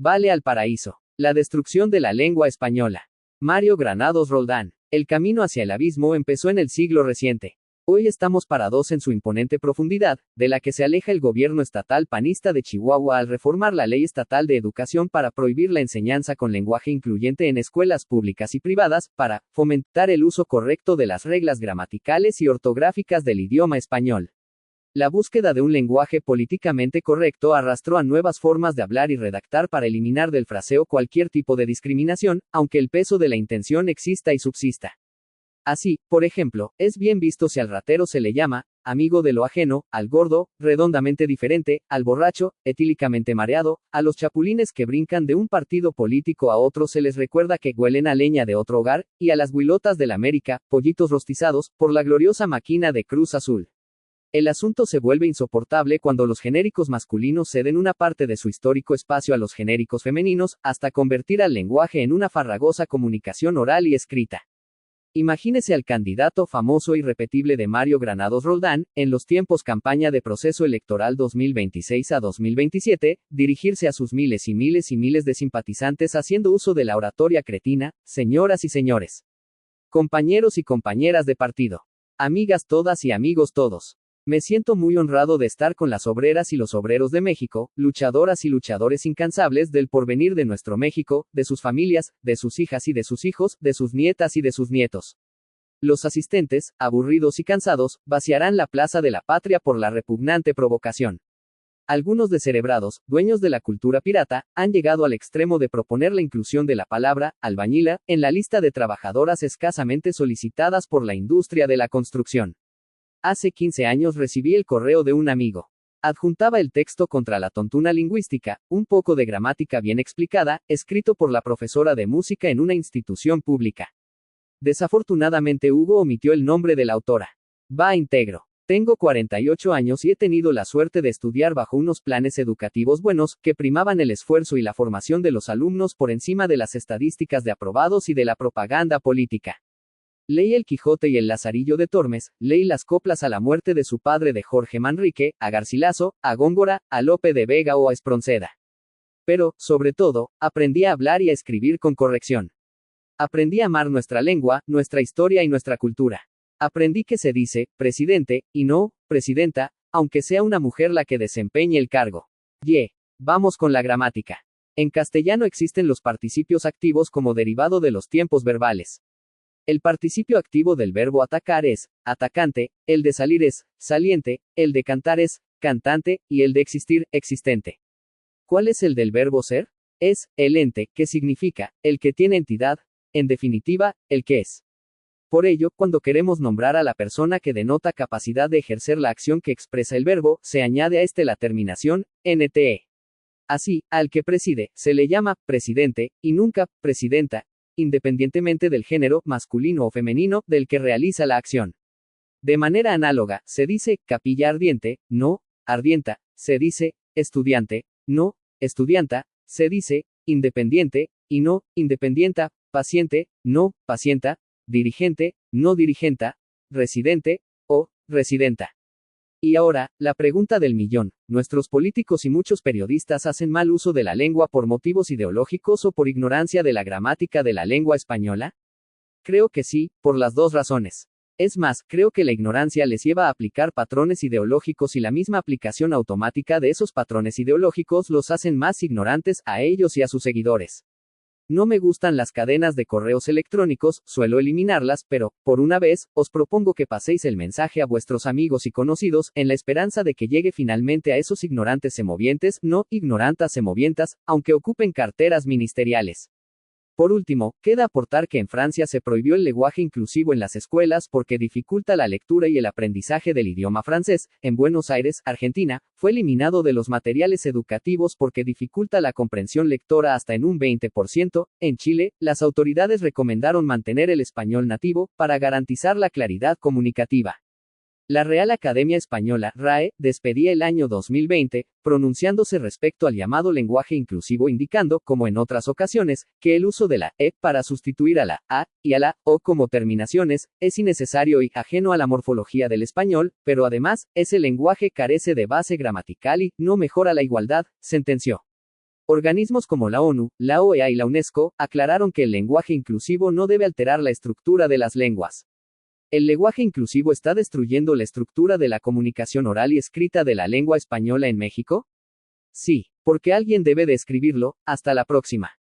Vale al paraíso. La destrucción de la lengua española. Mario Granados Roldán. El camino hacia el abismo empezó en el siglo reciente. Hoy estamos parados en su imponente profundidad, de la que se aleja el gobierno estatal panista de Chihuahua al reformar la Ley Estatal de Educación para prohibir la enseñanza con lenguaje incluyente en escuelas públicas y privadas, para fomentar el uso correcto de las reglas gramaticales y ortográficas del idioma español. La búsqueda de un lenguaje políticamente correcto arrastró a nuevas formas de hablar y redactar para eliminar del fraseo cualquier tipo de discriminación, aunque el peso de la intención exista y subsista. Así, por ejemplo, es bien visto si al ratero se le llama amigo de lo ajeno, al gordo, redondamente diferente, al borracho, etílicamente mareado, a los chapulines que brincan de un partido político a otro se les recuerda que huelen a leña de otro hogar, y a las huilotas del América, pollitos rostizados, por la gloriosa máquina de Cruz Azul. El asunto se vuelve insoportable cuando los genéricos masculinos ceden una parte de su histórico espacio a los genéricos femeninos, hasta convertir al lenguaje en una farragosa comunicación oral y escrita. Imagínese al candidato famoso y repetible de Mario Granados Roldán, en los tiempos campaña de proceso electoral 2026 a 2027, dirigirse a sus miles y miles y miles de simpatizantes haciendo uso de la oratoria cretina: señoras y señores, compañeros y compañeras de partido, amigas todas y amigos todos. Me siento muy honrado de estar con las obreras y los obreros de México, luchadoras y luchadores incansables del porvenir de nuestro México, de sus familias, de sus hijas y de sus hijos, de sus nietas y de sus nietos. Los asistentes, aburridos y cansados, vaciarán la plaza de la patria por la repugnante provocación. Algunos descerebrados, dueños de la cultura pirata, han llegado al extremo de proponer la inclusión de la palabra albañila en la lista de trabajadoras escasamente solicitadas por la industria de la construcción. Hace 15 años recibí el correo de un amigo. Adjuntaba el texto contra la tontuna lingüística, un poco de gramática bien explicada, escrito por la profesora de música en una institución pública. Desafortunadamente Hugo omitió el nombre de la autora. Va íntegro. Tengo 48 años y he tenido la suerte de estudiar bajo unos planes educativos buenos, que primaban el esfuerzo y la formación de los alumnos por encima de las estadísticas de aprobados y de la propaganda política. Leí El Quijote y el Lazarillo de Tormes, leí las coplas a la muerte de su padre de Jorge Manrique, a Garcilaso, a Góngora, a Lope de Vega o a Espronceda. Pero, sobre todo, aprendí a hablar y a escribir con corrección. Aprendí a amar nuestra lengua, nuestra historia y nuestra cultura. Aprendí que se dice presidente, y no presidenta, aunque sea una mujer la que desempeñe el cargo. Vamos con la gramática. En castellano existen los participios activos como derivado de los tiempos verbales. El participio activo del verbo atacar es atacante, el de salir es saliente, el de cantar es cantante, y el de existir, existente. ¿Cuál es el del verbo ser? Es el ente, que significa el que tiene entidad, en definitiva, el que es. Por ello, cuando queremos nombrar a la persona que denota capacidad de ejercer la acción que expresa el verbo, se añade a este la terminación nte. Así, al que preside, se le llama presidente, y nunca presidenta, independientemente del género, masculino o femenino, del que realiza la acción. De manera análoga, se dice capilla ardiente, no ardienta, se dice estudiante, no estudianta, se dice independiente, y no independienta, paciente, no pacienta, dirigente, no dirigenta, residente, o residenta. Y ahora, la pregunta del millón: ¿nuestros políticos y muchos periodistas hacen mal uso de la lengua por motivos ideológicos o por ignorancia de la gramática de la lengua española? Creo que sí, por las dos razones. Es más, creo que la ignorancia les lleva a aplicar patrones ideológicos y la misma aplicación automática de esos patrones ideológicos los hacen más ignorantes a ellos y a sus seguidores. No me gustan las cadenas de correos electrónicos, suelo eliminarlas, pero, por una vez, os propongo que paséis el mensaje a vuestros amigos y conocidos, en la esperanza de que llegue finalmente a esos ignorantes semovientes, no ignorantas semovientas, aunque ocupen carteras ministeriales. Por último, queda aportar que en Francia se prohibió el lenguaje inclusivo en las escuelas porque dificulta la lectura y el aprendizaje del idioma francés. En Buenos Aires, Argentina, fue eliminado de los materiales educativos porque dificulta la comprensión lectora hasta en un 20%. En Chile, las autoridades recomendaron mantener el español nativo, para garantizar la claridad comunicativa. La Real Academia Española, RAE, despedía el año 2020, pronunciándose respecto al llamado lenguaje inclusivo indicando, como en otras ocasiones, que el uso de la E para sustituir a la A y a la O como terminaciones, es innecesario y ajeno a la morfología del español, pero además, ese lenguaje carece de base gramatical y no mejora la igualdad, sentenció. Organismos como la ONU, la OEA y la UNESCO aclararon que el lenguaje inclusivo no debe alterar la estructura de las lenguas. ¿El lenguaje inclusivo está destruyendo la estructura de la comunicación oral y escrita de la lengua española en México? Sí, porque alguien debe de escribirlo. Hasta la próxima.